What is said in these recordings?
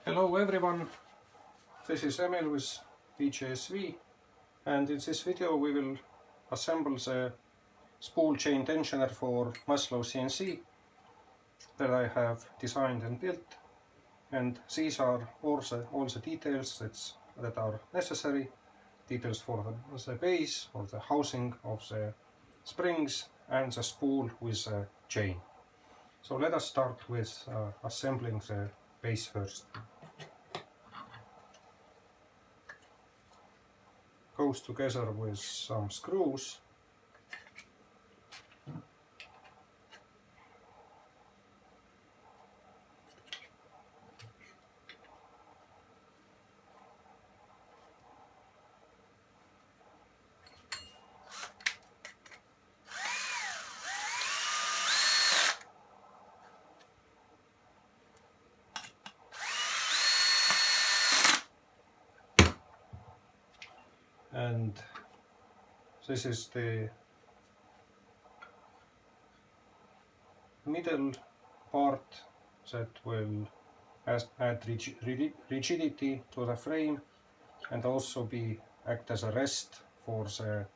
Hello everyone, this is Emil with BJSV, and in this video we will assemble the spool chain tensioner for Maslow CNC that I have designed and built, and these are all the details that are necessary, details for the base or the housing of the springs and the spool with the chain. So let us start with assembling the base first. Goes together with some screws. And this is the middle part that will add rigidity to the frame and also act as a rest for the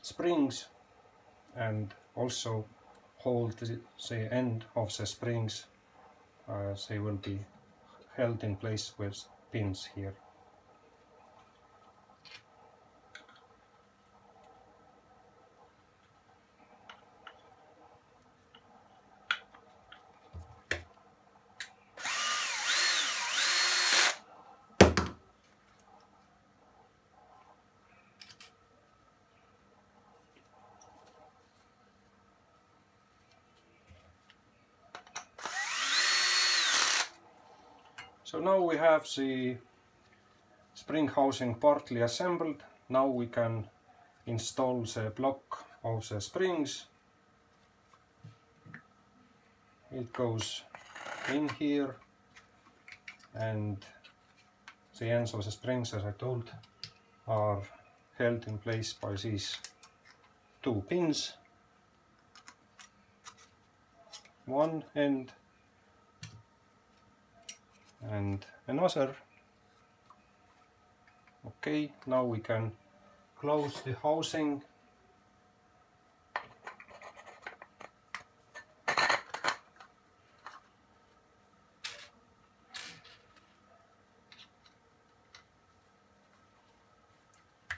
springs, and also hold the end of the springs. They will be held in place with pins here. So now we have the spring housing partly assembled. Now we can install the block of the springs. It goes in here, and the ends of the springs, as I told, are held in place by these two pins. One end and another. Okay, now we can close the housing.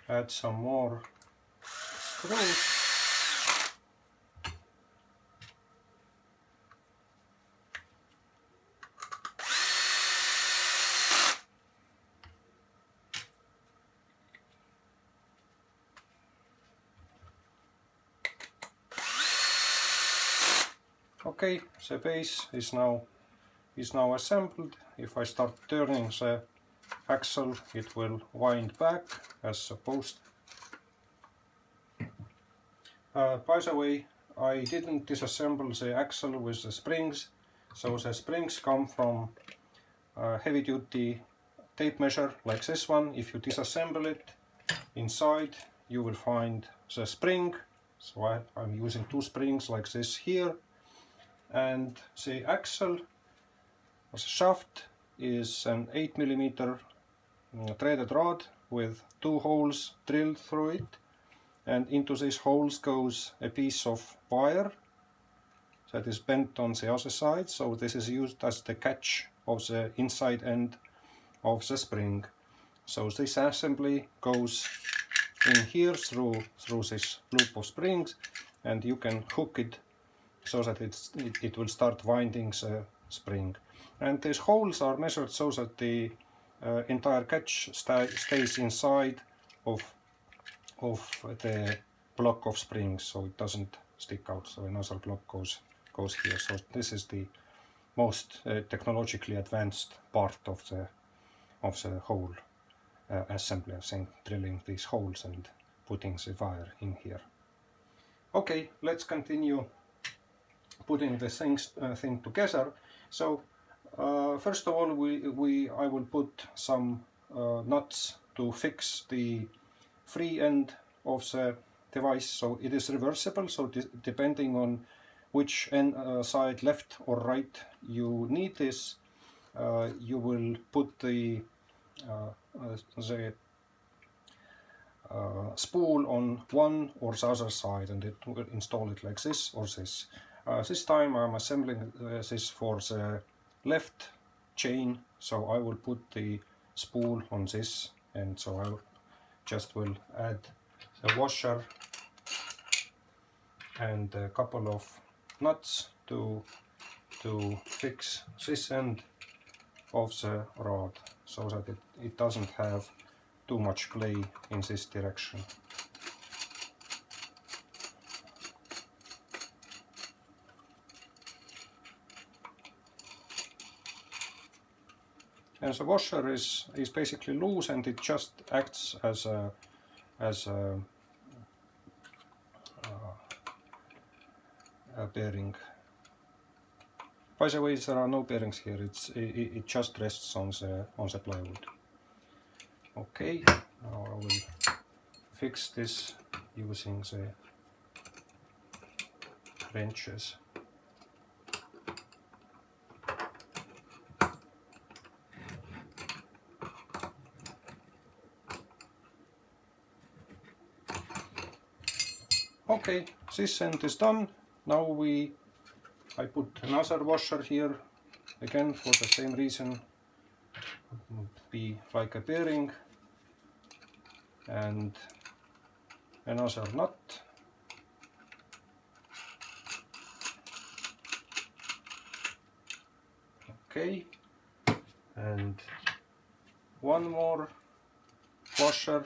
Add some more screws. Okay, the base is now assembled. If I start turning the axle, it will wind back as supposed. By the way, I didn't disassemble the axle with the springs, so the springs come from a heavy-duty tape measure like this one. If you disassemble it, inside you will find the spring. So I'm using two springs like this here, and the axle or the shaft is an 8mm threaded rod with two holes drilled through it, and into these holes goes a piece of wire that is bent on the other side, so this is used as the catch of the inside end of the spring. So this assembly goes in here through this loop of springs, and you can hook it so that it will start winding the spring. And these holes are measured so that the entire catch stays inside of the block of springs, so it doesn't stick out. So another block goes here. So this is the most technologically advanced part of the whole assembly, I think, drilling these holes and putting the wire in here. Okay, let's continue putting the thing together. So first of all, I will put some nuts to fix the free end of the device. So it is reversible, so depending on which side, left or right, you need this, you will put the spool on one or the other side, and it will install it like this or this. This time I'm assembling this for the left chain, so I will put the spool on this, and so I just will add the washer and a couple of nuts to fix this end of the rod, so that it doesn't have too much play in this direction. And the washer is basically loose, and it just acts as a bearing. By the way, there are no bearings here. It just rests on the plywood. Okay, now I will fix this using the wrenches. Okay, this end is done. Now I put another washer here, again for the same reason. It would be like a bearing, and another nut. Okay, and one more washer.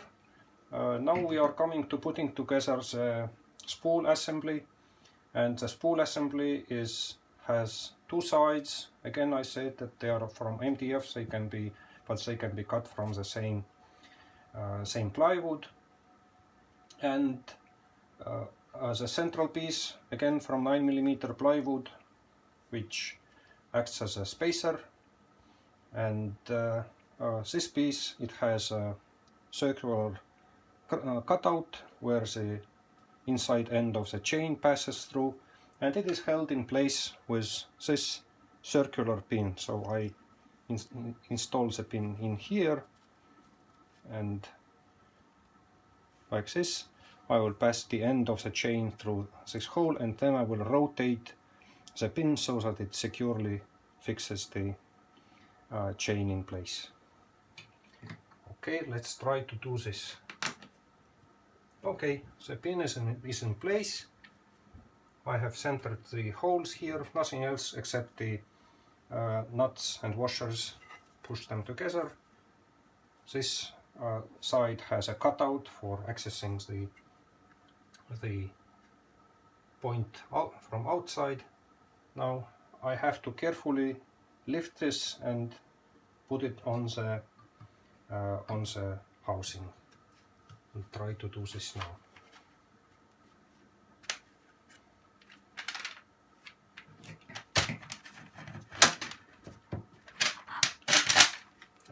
Now we are coming to putting together the spool assembly, and the spool assembly has two sides. Again, I said that they are from MDF. They can be cut from the same plywood, and the central piece again from 9mm plywood, which acts as a spacer, and this piece, it has a circular cutout where the inside end of the chain passes through, and it is held in place with this circular pin. So I install the pin in here, and like this I will pass the end of the chain through this hole, and then I will rotate the pin so that it securely fixes the chain in place. Okay, let's try to do this. Okay, the pin is in place. I have centered the holes here, nothing else except the nuts and washers, push them together. This side has a cutout for accessing the point from outside. Now I have to carefully lift this and put it on the housing. I'll try to do this now.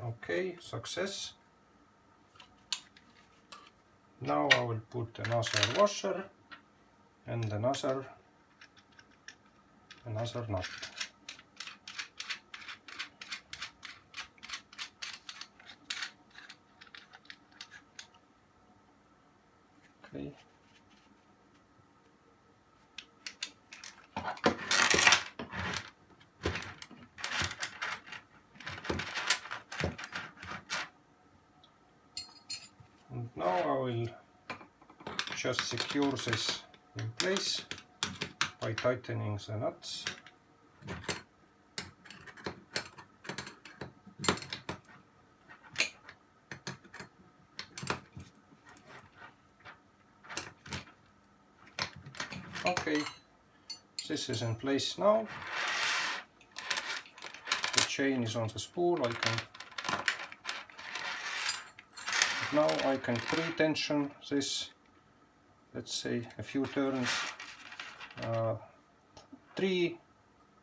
Okay, success. Now I will put another washer and another nut. Okay. And now I will just secure this in place by tightening the nuts. Okay, this is in place now. The chain is on the spool. Now I can pre-tension this, let's say a few turns. 3,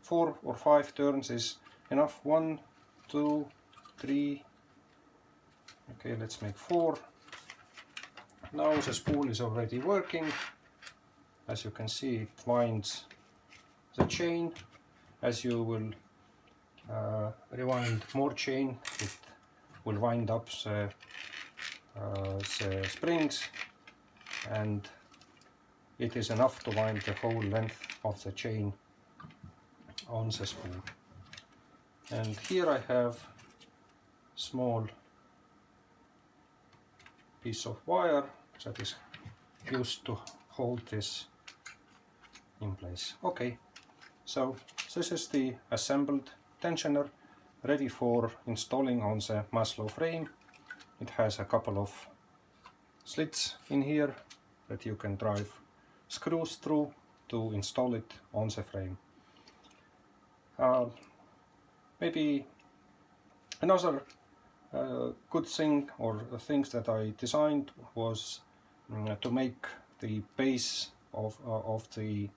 4 or 5 turns is enough. 1, 2, 3. Okay, let's make 4. Now the spool is already working. As you can see, it winds the chain. As you will rewind more chain, it will wind up the springs, and it is enough to wind the whole length of the chain on the spool. And here I have small piece of wire that is used to hold this in place. Okay, so this is the assembled tensioner ready for installing on the Maslow frame. It has a couple of slits in here that you can drive screws through to install it on the frame. Maybe another good thing, or things that I designed, was to make the base of the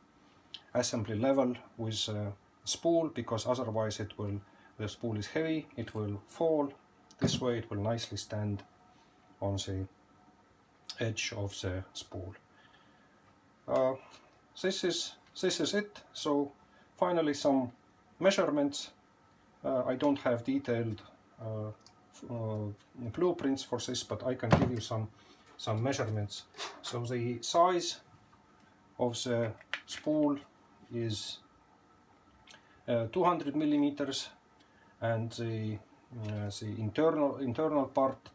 assembly level with a spool, because otherwise the spool is heavy, it will fall. This way it will nicely stand on the edge of the spool. This is it. So finally some measurements. I don't have detailed blueprints for this, but I can give you some measurements. So the size of the spool is 200 millimeters, and the internal part,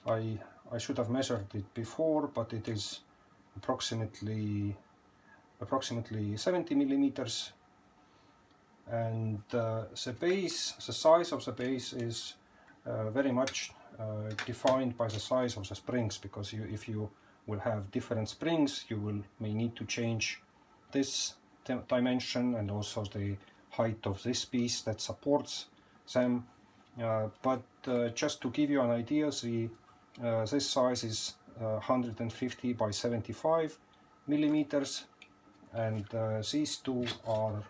I should have measured it before, but it is approximately 70 millimeters. And the size of the base is very much defined by the size of the springs, because if you will have different springs, you may need to change this dimension and also the height of this piece that supports them. But just to give you an idea, this size is 150 by 75 millimeters, and these two are,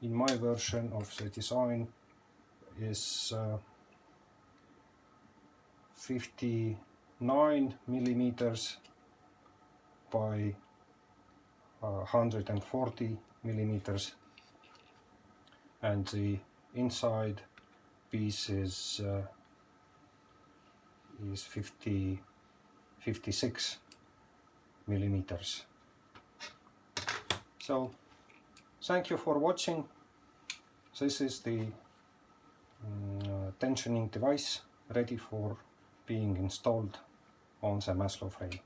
in my version of the design, is 59 millimeters by 140 millimeters, and the inside piece is 56 millimeters. So thank you for watching. This is the tensioning device ready for being installed on the Maslow frame.